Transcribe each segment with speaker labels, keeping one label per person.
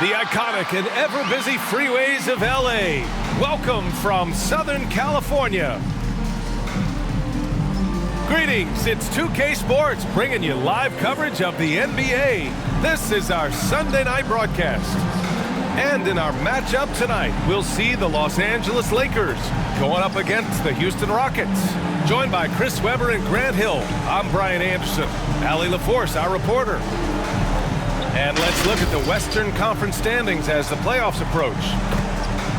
Speaker 1: the iconic and ever-busy freeways of LA. Welcome from Southern California. Greetings, it's 2K Sports bringing you live coverage of the NBA. This is our Sunday night broadcast. And in our matchup tonight, we'll see the Los Angeles Lakers going up against the Houston Rockets. Joined by Chris Webber and Grant Hill, I'm Brian Anderson. Allie LaForce, our reporter. And let's look at the Western Conference standings as the playoffs approach.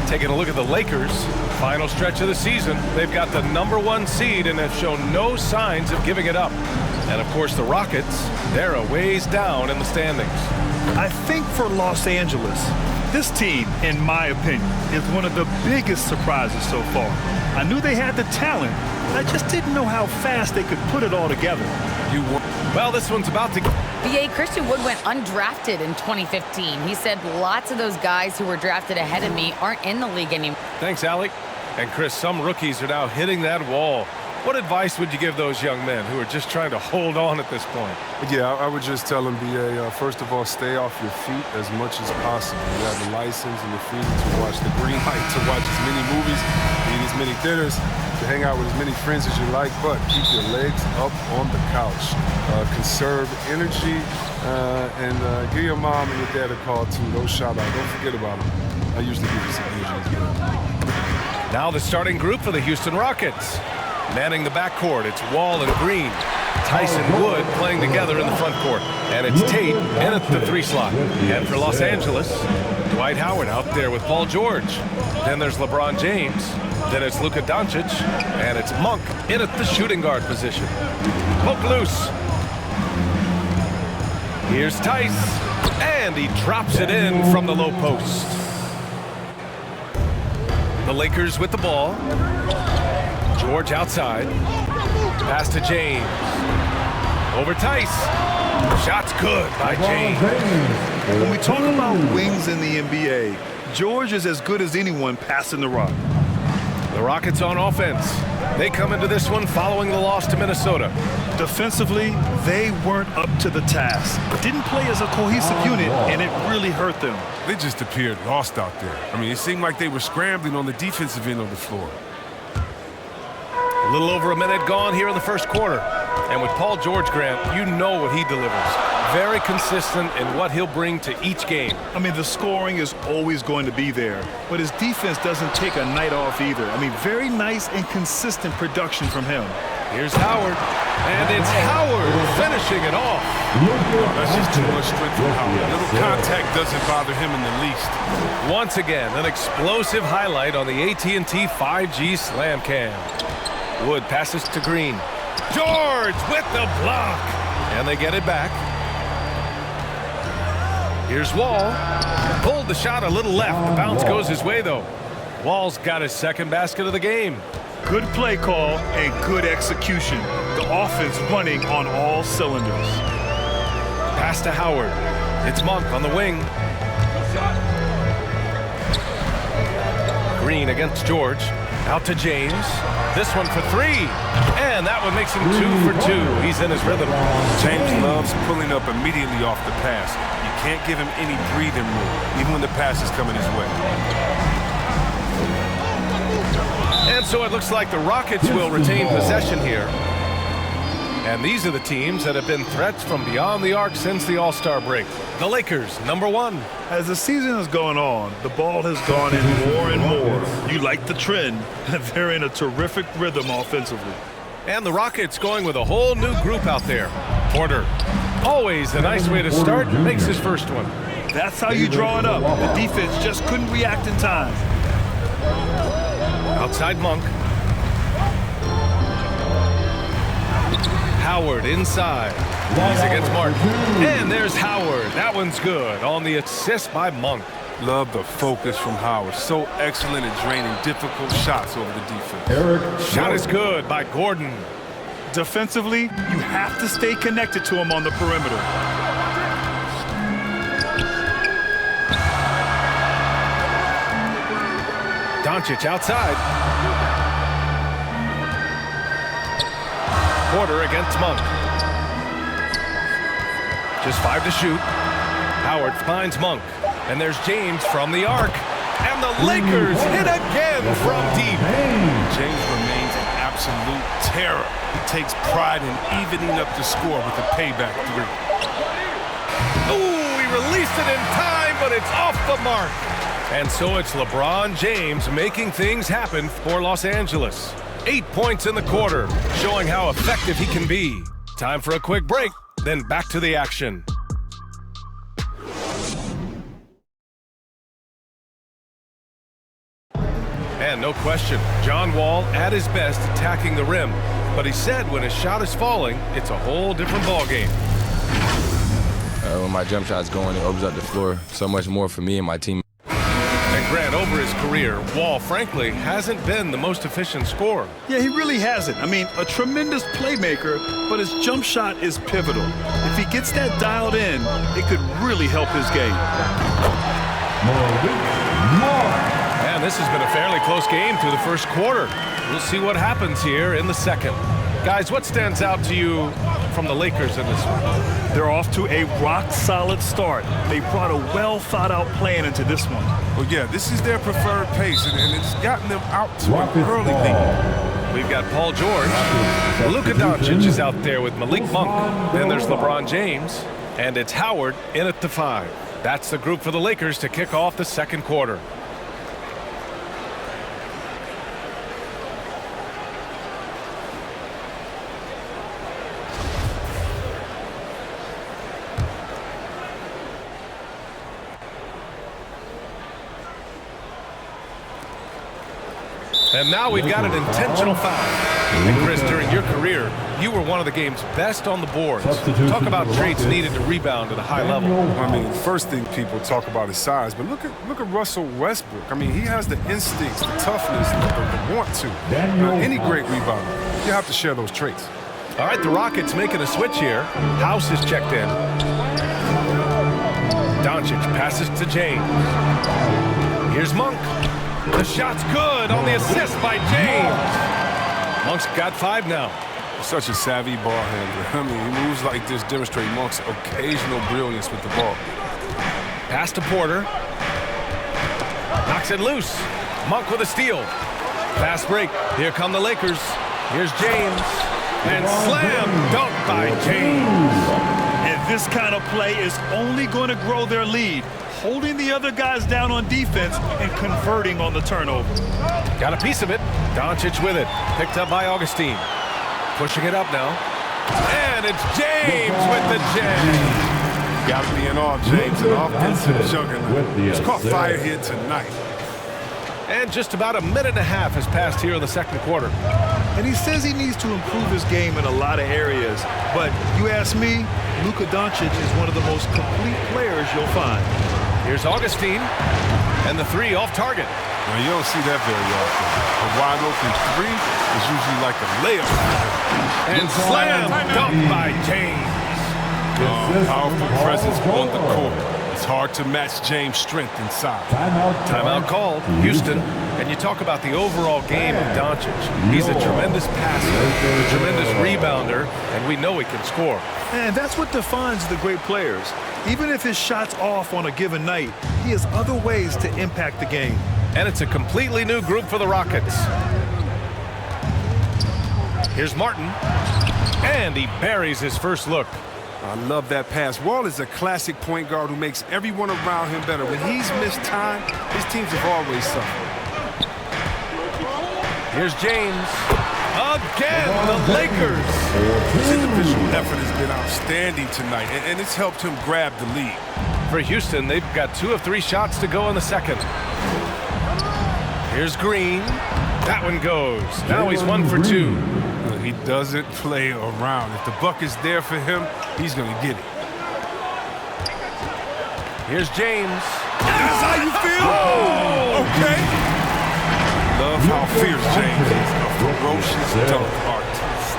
Speaker 1: Taking a look at the Lakers, final stretch of the season. They've got the #1 seed and have shown no signs of giving it up. And of course the Rockets, they're a ways down in the standings.
Speaker 2: I think for Los Angeles, this team, in my opinion, is one of the biggest surprises so far. I knew they had the talent. I just didn't know how fast they could put it all together.
Speaker 1: Well, this one's about to...
Speaker 3: BA, Christian Wood went undrafted in 2015. He said lots of those guys who were drafted ahead of me aren't in the league anymore.
Speaker 1: Thanks, Alec. And Chris, some rookies are now hitting that wall. What advice would you give those young men who are just trying to hold on at this point?
Speaker 4: Yeah, I would just tell them, BA, first of all, stay off your feet as much as possible. You have the license and the freedom to watch the green light, to watch as many movies, eat as many dinners, to hang out with as many friends as you like, but keep your legs up on the couch. Conserve energy, and give your mom and your dad a call, too. Those shout-outs, don't forget about them. I usually give you some energy as well.
Speaker 1: Now the starting group for the Houston Rockets. Manning the backcourt, it's Wall and Green. Tyson Wood playing together in the front court. And it's Tate in at the 3 slot. And for Los Angeles, Dwight Howard out there with Paul George. Then there's LeBron James. Then it's Luka Doncic. And it's Monk in at the shooting guard position. Poke loose. Here's Tice. And he drops it in from the low post. The Lakers with the ball. George outside. Pass to James. Over Tice. Shot's good by James.
Speaker 2: When we talk about wings in the NBA, George is as good as anyone passing the rock.
Speaker 1: The Rockets on offense. They come into this one following the loss to Minnesota.
Speaker 2: Defensively, they weren't up to the task. Didn't play as a cohesive unit, and it really hurt them.
Speaker 4: They just appeared lost out there. I mean, it seemed like they were scrambling on the defensive end of the floor.
Speaker 1: A little over a minute gone here in the first quarter. And with Paul George, Grant, you know what he delivers. Very consistent in what he'll bring to each game.
Speaker 2: I mean, the scoring is always going to be there, but his defense doesn't take a night off either. I mean, very nice and consistent production from him.
Speaker 1: Here's Howard, and it's Howard finishing it off.
Speaker 4: That's just too much strength from Howard. Little contact doesn't bother him in the least.
Speaker 1: Once again, an explosive highlight on the AT&T 5G Slam Cam. Wood passes to Green. George with the block. And they get it back. Here's Wall. Pulled the shot a little left. The bounce goes his way, though. Wall's got his second basket of the game.
Speaker 2: Good play call and good execution. The offense running on all cylinders.
Speaker 1: Pass to Howard. It's Monk on the wing. Green against George. Out to James. This one for 3. And that one makes him 2 for 2. He's in his rhythm.
Speaker 4: James loves pulling up immediately off the pass. You can't give him any breathing room, even when the pass is coming his way.
Speaker 1: And so it looks like the Rockets will retain possession here. And these are the teams that have been threats from beyond the arc since the All-Star break. The Lakers, #1.
Speaker 2: As the season has gone on, the ball has gone in more and more. You like the trend. They're in a terrific rhythm offensively.
Speaker 1: And the Rockets going with a whole new group out there. Porter, always a nice way to start, makes his first one.
Speaker 2: That's how you draw it up. The defense just couldn't react in time.
Speaker 1: Outside Monk. Howard inside. He's against Martin. And there's Howard. That one's good on the assist by Monk.
Speaker 4: Love the focus from Howard. So excellent at draining difficult shots over the defense.
Speaker 1: Shot is good by Gordon.
Speaker 2: Defensively, you have to stay connected to him on the perimeter.
Speaker 1: Doncic outside. Porter against Monk. Just 5 to shoot. Howard finds Monk. And there's James from the arc. And the Lakers hit again from deep.
Speaker 4: James remains an absolute terror. He takes pride in evening up the score with a payback three.
Speaker 1: Ooh, he released it in time, but it's off the mark. And so it's LeBron James making things happen for Los Angeles. 8 points in the quarter, showing how effective he can be. Time for a quick break, then back to the action. And no question, John Wall at his best attacking the rim. But he said when his shot is falling, it's a whole different ballgame.
Speaker 5: When my jump shot's going, it opens up the floor so much more for me and my team.
Speaker 1: And Grant, over his career, Wall, frankly, hasn't been the most efficient scorer.
Speaker 2: Yeah, he really hasn't. I mean, a tremendous playmaker, but his jump shot is pivotal. If he gets that dialed in, it could really help his game.
Speaker 1: And this has been a fairly close game through the first quarter. We'll see what happens here in the second. Guys, what stands out to you from the Lakers in this one?
Speaker 2: They're off to a rock-solid start. They brought a well-thought-out plan into this one.
Speaker 4: Well, yeah, this is their preferred pace, and it's gotten them out to an early lead.
Speaker 1: We've got Paul George. Luka Doncic is out there with Malik Monk. Then there's LeBron James. And it's Howard in at the 5. That's the group for the Lakers to kick off the second quarter. And now we've got an intentional foul. And Chris, during your career, you were one of the game's best on the boards. Talk about traits needed to rebound at a high level.
Speaker 4: I mean, first thing people talk about is size, but look at Russell Westbrook. I mean, he has the instincts, the toughness, the want to. Any great rebounder, you have to share those traits.
Speaker 1: All right, the Rockets making a switch here. House is checked in. Doncic passes to James. Here's Monk. The shot's good on the assist by James. Monk's got 5 now.
Speaker 4: Such a savvy ball handler. I mean, he moves like this demonstrate Monk's occasional brilliance with the ball.
Speaker 1: Pass to Porter. Knocks it loose. Monk with a steal. Fast break. Here come the Lakers. Here's James. And slam dunk by James.
Speaker 2: And this kind of play is only going to grow their lead, holding the other guys down on defense and converting on the turnover.
Speaker 1: Got a piece of it. Doncic with it. Picked up by Augustine. Pushing it up now. And it's James with the jam.
Speaker 4: Got to be in awe, James, an offensive juggernaut. He's caught fire here tonight.
Speaker 1: And just about a minute and a half has passed here in the second quarter.
Speaker 2: And he says he needs to improve his game in a lot of areas. But you ask me, Luka Doncic is one of the most complete players you'll find.
Speaker 1: Here's Augustine. And the 3 off target.
Speaker 4: Now, you don't see that very often. A wide open 3 is usually like a layup.
Speaker 1: And slam dunk by James.
Speaker 4: Powerful presence on the court. It's hard to match James' strength inside.
Speaker 1: Timeout called. Houston. And you talk about the overall game of Doncic. He's a tremendous passer, a tremendous rebounder, and we know he can score.
Speaker 2: And that's what defines the great players. Even if his shot's off on a given night, he has other ways to impact the game.
Speaker 1: And it's a completely new group for the Rockets. Here's Martin. And he buries his first look.
Speaker 4: I love that pass. Wall is a classic point guard who makes everyone around him better. When he's missed time, his teams have always suffered.
Speaker 1: Here's James. Again, the Lakers.
Speaker 4: His individual effort has been outstanding tonight, and it's helped him grab the lead.
Speaker 1: For Houston, they've got 2 of 3 shots to go in the second. Here's Green. That one goes. Now he's 1 for 2.
Speaker 4: He doesn't play around. If the buck is there for him, he's going to get it.
Speaker 1: Here's James.
Speaker 4: That's how you feel? Oh, okay. Love how fierce James is. A ferocious dunk artist.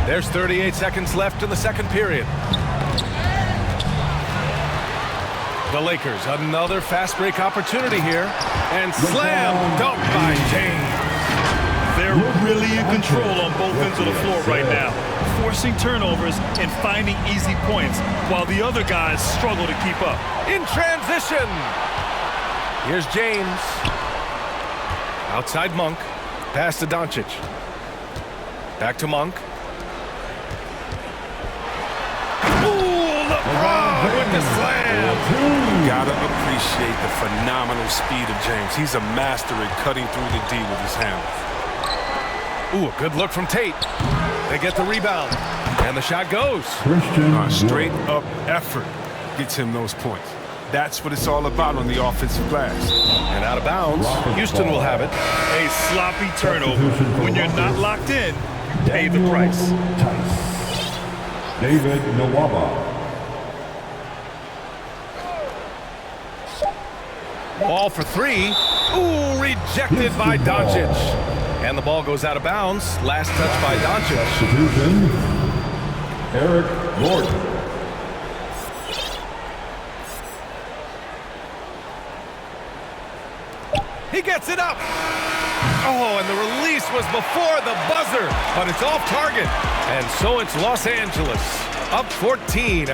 Speaker 1: There's 38 seconds left in the second period. The Lakers, another fast break opportunity here. And slam dunk by James.
Speaker 2: They're really in control on both ends of the floor right now. forcing turnovers and finding easy points while the other guys struggle to keep up.
Speaker 1: In transition. Here's James. Outside Monk. Pass to Doncic. Back to Monk. Ooh, LeBron with the slam.
Speaker 4: You gotta appreciate the phenomenal speed of James. He's a master at cutting through the D with his hands.
Speaker 1: Ooh, a good look from Tate. They get the rebound. And the shot goes.
Speaker 4: Straight up effort gets him those points. That's what it's all about on the offensive glass.
Speaker 1: And out of bounds. Houston will have it.
Speaker 2: A sloppy turnover. When you're not locked in, you pay the price.
Speaker 6: David Nwaba.
Speaker 1: Ball for three. Ooh, rejected by Doncic. And the ball goes out of bounds. Last touch by Doncic.
Speaker 6: Substitution, Eric Gordon.
Speaker 1: He gets it up. Oh, and the release was before the buzzer, but it's off target. And so it's Los Angeles, up 14.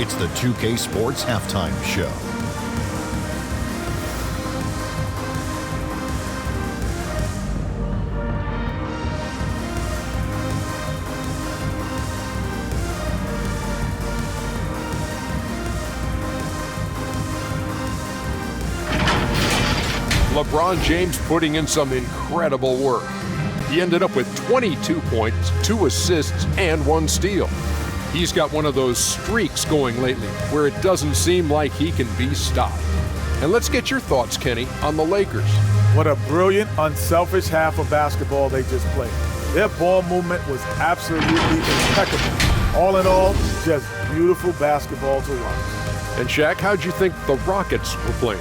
Speaker 7: It's the 2K Sports Halftime Show.
Speaker 8: LeBron James putting in some incredible work. He ended up with 22 points, 2 assists, and 1 steal. He's got one of those streaks going lately where it doesn't seem like he can be stopped. And let's get your thoughts, Kenny, on the Lakers.
Speaker 9: What a brilliant, unselfish half of basketball they just played. Their ball movement was absolutely impeccable. All in all, just beautiful basketball to watch.
Speaker 8: And Shaq, how'd you think the Rockets were playing?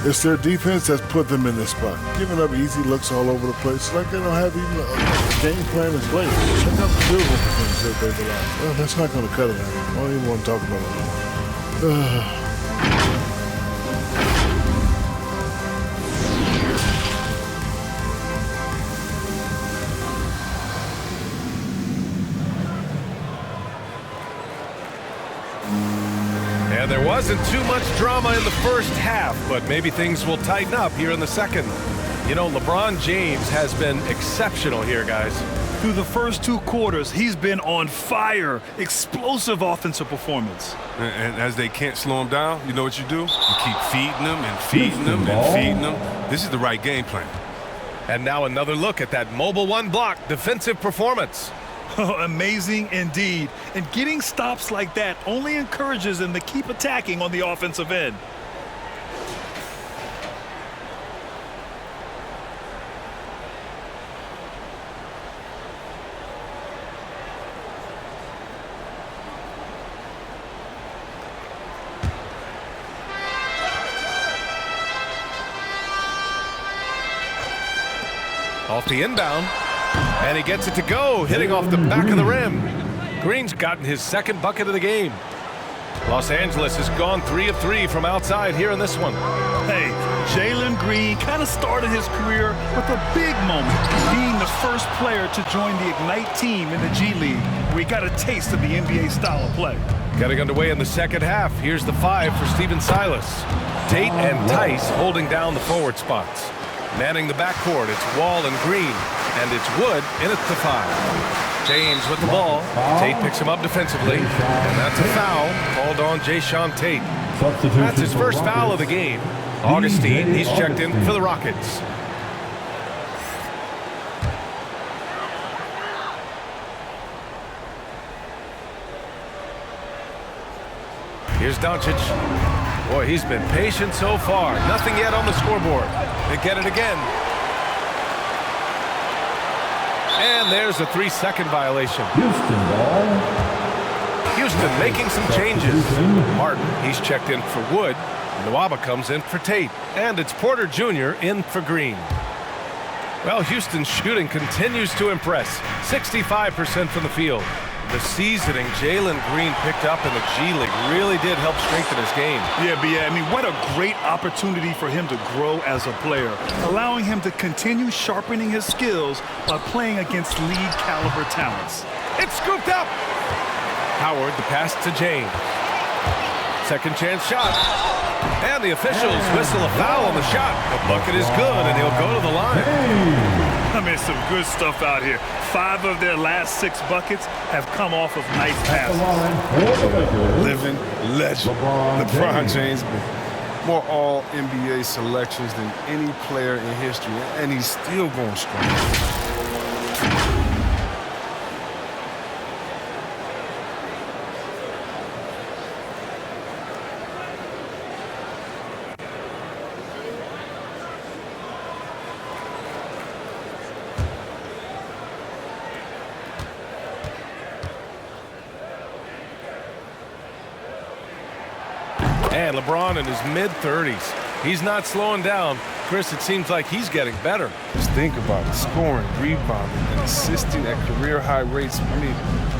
Speaker 10: It's their defense that's put them in this spot. Giving up easy looks all over the place. Like they don't have even a game plan in place. Check out the field goal percentage that they've allowed. Well, that's not going to cut it out. I don't even want to talk about it anymore.
Speaker 1: And there wasn't too much drama in the first half, but maybe things will tighten up here in the second. You know, LeBron James has been exceptional here, guys.
Speaker 2: Through the first 2 quarters, he's been on fire. Explosive offensive performance.
Speaker 4: And as they can't slow him down, you know what you do? You keep feeding them and feeding them and feeding them. This is the right game plan.
Speaker 1: And now another look at that mobile 1 block defensive performance.
Speaker 2: Amazing indeed. And getting stops like that only encourages them to keep attacking on the offensive end.
Speaker 1: Off the inbound. And he gets it to go, hitting off the back of the rim. Green's gotten his 2nd bucket of the game. Los Angeles has gone 3 of 3 from outside here in this one.
Speaker 2: Hey, Jalen Green kind of started his career with a big moment, being the first player to join the Ignite team in the G League, where he got a taste of the NBA style of play.
Speaker 1: Getting underway in the second half. Here's the 5 for Stephen Silas. Tate and Tice holding down the forward spots. Manning the backcourt, it's Wall and Green, and it's Wood in at the 5. James with the ball. Tate picks him up defensively, and that's a foul called on Jae'Sean Tate. That's his first foul of the game. Augustine, he's checked in for the Rockets. Here's Doncic. Boy, he's been patient so far. Nothing yet on the scoreboard. They get it again. And there's a 3-second violation.
Speaker 6: Houston ball.
Speaker 1: Houston making some changes. Martin, he's checked in for Wood. Nwaba comes in for Tate. And it's Porter Jr. in for Green. Well, Houston's shooting continues to impress. 65% from the field. The seasoning Jalen Green picked up in the G League really did help strengthen his game.
Speaker 2: Yeah, B.A. I mean, what a great opportunity for him to grow as a player, allowing him to continue sharpening his skills by playing against league-caliber talents.
Speaker 1: It's scooped up. Howard, the pass to James. Second chance shot. And the officials whistle a foul on the shot. The bucket is good, and he'll go to the line.
Speaker 2: I mean, some good stuff out here. 5 of their last 6 buckets have come off of nice passes.
Speaker 4: Living legend. LeBron James. More all-NBA selections than any player in history, and he's still going strong.
Speaker 1: And LeBron in his mid-30s. He's not slowing down. Chris, it seems like he's getting better.
Speaker 4: Just think about it. Scoring, rebounding, and assisting at career-high rates. I mean,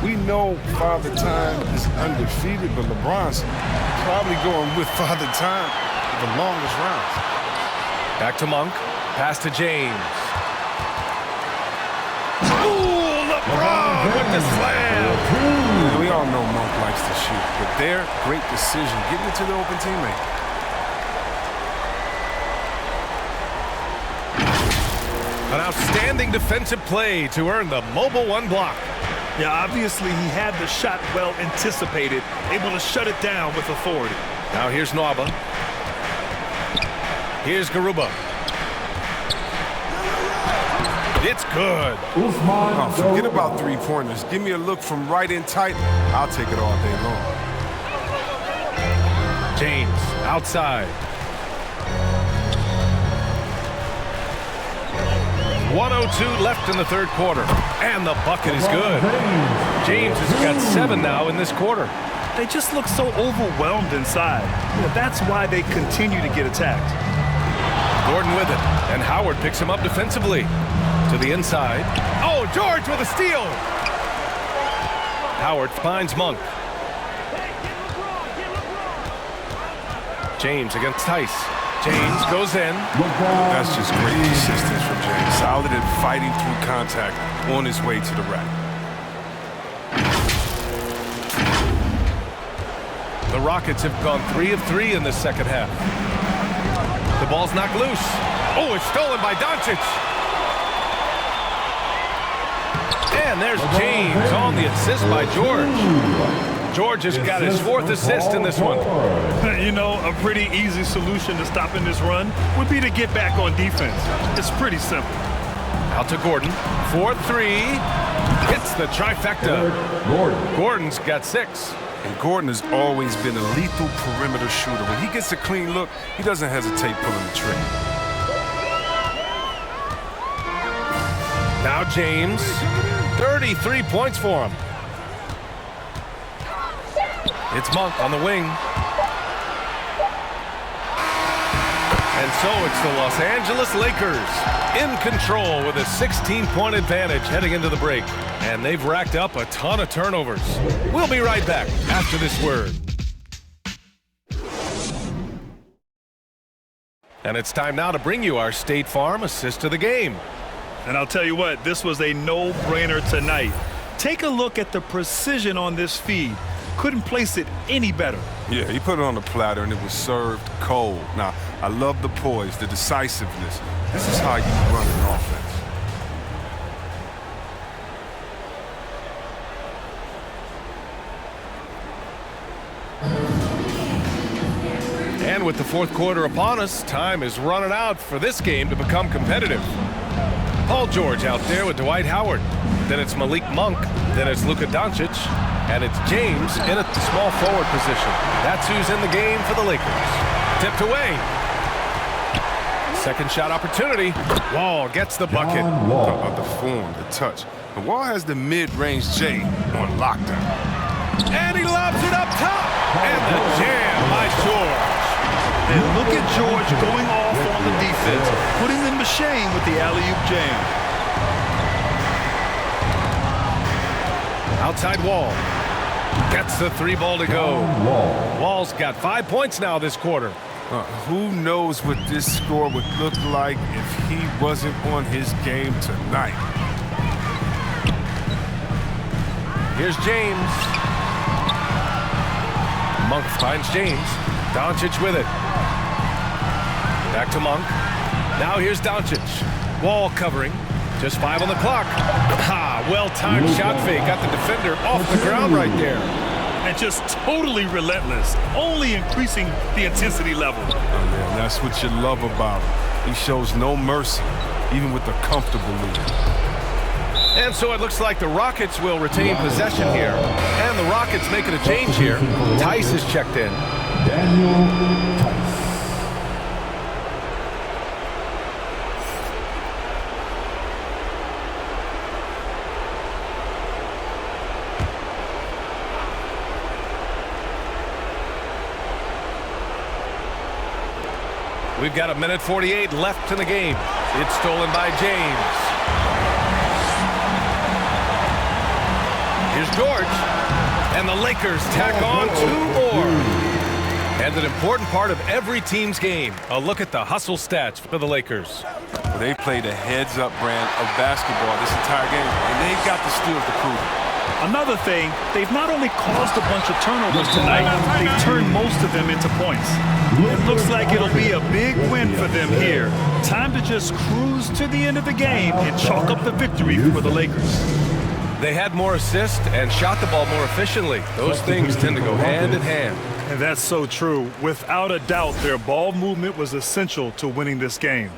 Speaker 4: we know Father Time is undefeated, but LeBron's probably going with Father Time the longest rounds.
Speaker 1: Back to Monk. Pass to James. Ooh, LeBron with the slam.
Speaker 4: We all know Monk likes to shoot, but their great decision, getting it to the open teammate.
Speaker 1: An outstanding defensive play to earn the mobile 1 block.
Speaker 2: Yeah, obviously he had the shot well anticipated, able to shut it down with authority.
Speaker 1: Now here's Nwaba. Here's Garuba. It's good.
Speaker 4: Oh, forget about three-pointers. Give me a look from right in tight. I'll take it all day long.
Speaker 1: James outside. 1:02 left in the third quarter. And the bucket is good. James has got 7 now in this quarter.
Speaker 2: They just look so overwhelmed inside. That's why they continue to get attacked.
Speaker 1: Gordon with it. And Howard picks him up defensively. To the inside. Oh, George with a steal. Howard finds Monk. James against Tice. James goes in.
Speaker 4: That's just great persistence from James. Solid and fighting through contact on his way to the rack.
Speaker 1: The Rockets have gone 3 of 3 in this second half. The ball's knocked loose. Oh, it's stolen by Doncic. And there's James on the assist by George. George has got his 4th assist in this one.
Speaker 2: You know, a pretty easy solution to stopping this run would be to get back on defense. It's pretty simple.
Speaker 1: Out to Gordon. 4-3. Hits the trifecta. Gordon's got 6.
Speaker 4: And Gordon has always been a lethal perimeter shooter. When he gets a clean look, he doesn't hesitate pulling the trigger.
Speaker 1: Now James. 33 points for him. It's Monk on the wing. And so it's the Los Angeles Lakers in control with a 16-point advantage heading into the break. And they've racked up a ton of turnovers. We'll be right back after this word. And it's time now to bring you our State Farm assist of the game.
Speaker 2: And I'll tell you what, this was a no-brainer tonight. Take a look at the precision on this feed. Couldn't place it any better.
Speaker 4: Yeah, he put it on the platter and it was served cold. Now, I love the poise, the decisiveness. This is how you run an offense.
Speaker 1: And with the fourth quarter upon us, time is running out for this game to become competitive. Paul George out there with Dwight Howard. Then it's Malik Monk. Then it's Luka Doncic. And it's James in a small forward position. That's who's in the game for the Lakers. Tipped away. Second shot opportunity. Wall gets the bucket.
Speaker 4: Talk about the form, the touch. The Wall has the mid-range J on lockdown.
Speaker 1: And he lobs it up top. And the jam by George.
Speaker 2: And look at George going off on the defense, putting them to shame with the alley-oop jam.
Speaker 1: Outside Wall. Gets the 3 ball to go. Wall's got 5 points now this quarter.
Speaker 4: Who knows what this score would look like if he wasn't on his game tonight.
Speaker 1: Here's James. Monk finds James. Doncic with it. Back to Monk. Now here's Doncic. Wall covering. Just 5 on the clock. Well-timed shot fake. Got the defender off the ground right there.
Speaker 2: And just totally relentless, only increasing the intensity level.
Speaker 4: Oh, man, that's what you love about him. He shows no mercy, even with a comfortable lead.
Speaker 1: And so it looks like the Rockets will retain possession here. And the Rockets making a change here. Tice is checked in.
Speaker 6: Daniel Tice.
Speaker 1: We've got 1:48 left in the game. It's stolen by James. Here's George. And the Lakers tack on 2 more. And an important part of every team's game. A look at the hustle stats for the Lakers.
Speaker 4: Well, they played a heads-up brand of basketball this entire game, and they've got the steals to prove it.
Speaker 2: Another thing, they've not only caused a bunch of turnovers tonight, they've turned most of them into points. It looks like it'll be a big win for them here. Time to just cruise to the end of the game and chalk up the victory for the Lakers.
Speaker 1: They had more assists and shot the ball more efficiently. Those things tend to go hand in hand.
Speaker 2: And that's so true. Without a doubt, their ball movement was essential to winning this game.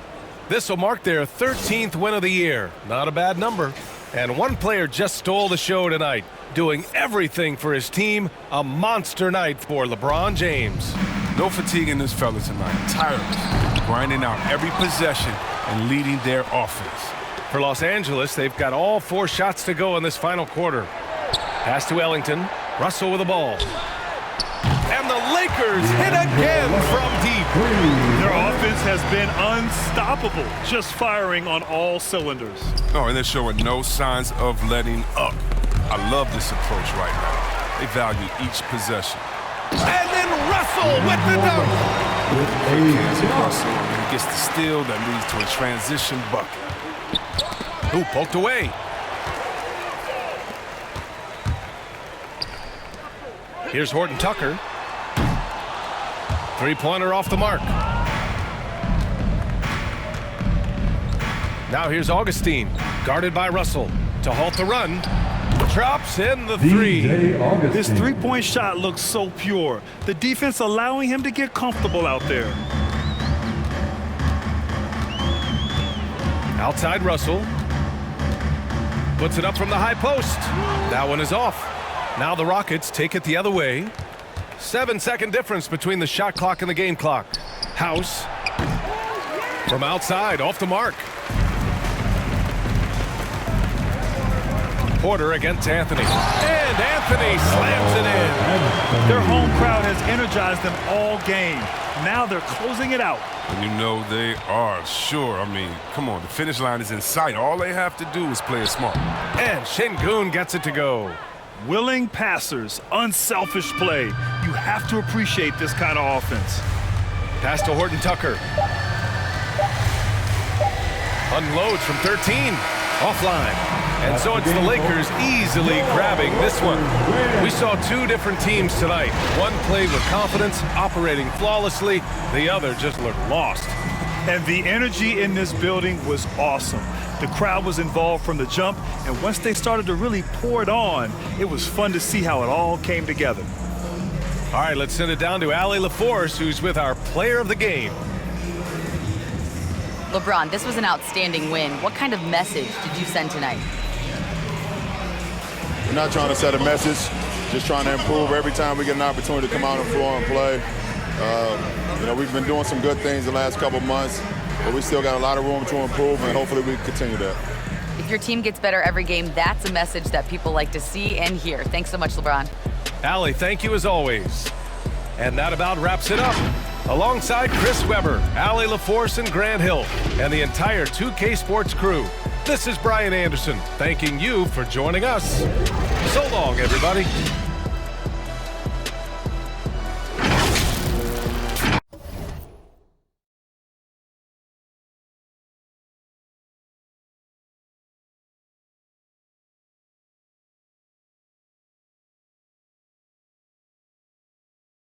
Speaker 1: This will mark their 13th win of the year. Not a bad number. And one player just stole the show tonight, doing everything for his team. A monster night for LeBron James.
Speaker 4: No fatigue in this fella tonight. Tireless, grinding out every possession and leading their offense.
Speaker 1: For Los Angeles, they've got all 4 shots to go in this final quarter. Pass to Ellington. Russell with the ball. And the Lakers hit again from deep.
Speaker 2: Their offense has been unstoppable, just firing on all cylinders.
Speaker 4: Oh, and they're showing no signs of letting up. I love this approach right now. They value each possession.
Speaker 1: And then Russell with the dunk.
Speaker 4: Russell, he gets the steal that leads to a transition bucket.
Speaker 1: Who poked away? Here's Horton Tucker. 3-pointer off the mark. Now here's Augustine, guarded by Russell. To halt the run, drops in the 3.
Speaker 2: This 3-point shot looks so pure. The defense allowing him to get comfortable out there.
Speaker 1: Outside Russell. Puts it up from the high post. That one is off. Now the Rockets take it the other way. 7-second difference between the shot clock and the game clock. House. From outside, off the mark. Porter against Anthony. And Anthony slams it in.
Speaker 2: Their home crowd has energized them all game. Now they're closing it out.
Speaker 4: And you know they are, sure. I mean, come on, the finish line is in sight. All they have to do is play it smart.
Speaker 1: And Şengün gets it to go.
Speaker 2: Willing passers, unselfish play. You have to appreciate this kind of offense.
Speaker 1: Pass to Horton Tucker. Unloads from 13. Offline. And so it's the Lakers easily grabbing this one. We saw 2 different teams tonight. One played with confidence, operating flawlessly. The other just looked lost.
Speaker 2: And the energy in this building was awesome. The crowd was involved from the jump, and once they started to really pour it on, it was fun to see how it all came together.
Speaker 1: All right, let's send it down to Allie LaForce, who's with our player of the game.
Speaker 3: LeBron, this was an outstanding win. What kind of message did you send tonight?
Speaker 11: We're not trying to set a message, just trying to improve every time we get an opportunity to come out on the floor and play. You know, we've been doing some good things the last couple months, but we still got a lot of room to improve, and hopefully we continue that.
Speaker 3: If your team gets better every game, that's a message that people like to see and hear. Thanks so much, LeBron.
Speaker 1: Allie, thank you as always. And that about wraps it up. Alongside Chris Webber, Allie LaForce, and Grant Hill, and the entire 2K Sports crew, this is Brian Anderson, thanking you for joining us. So long, everybody.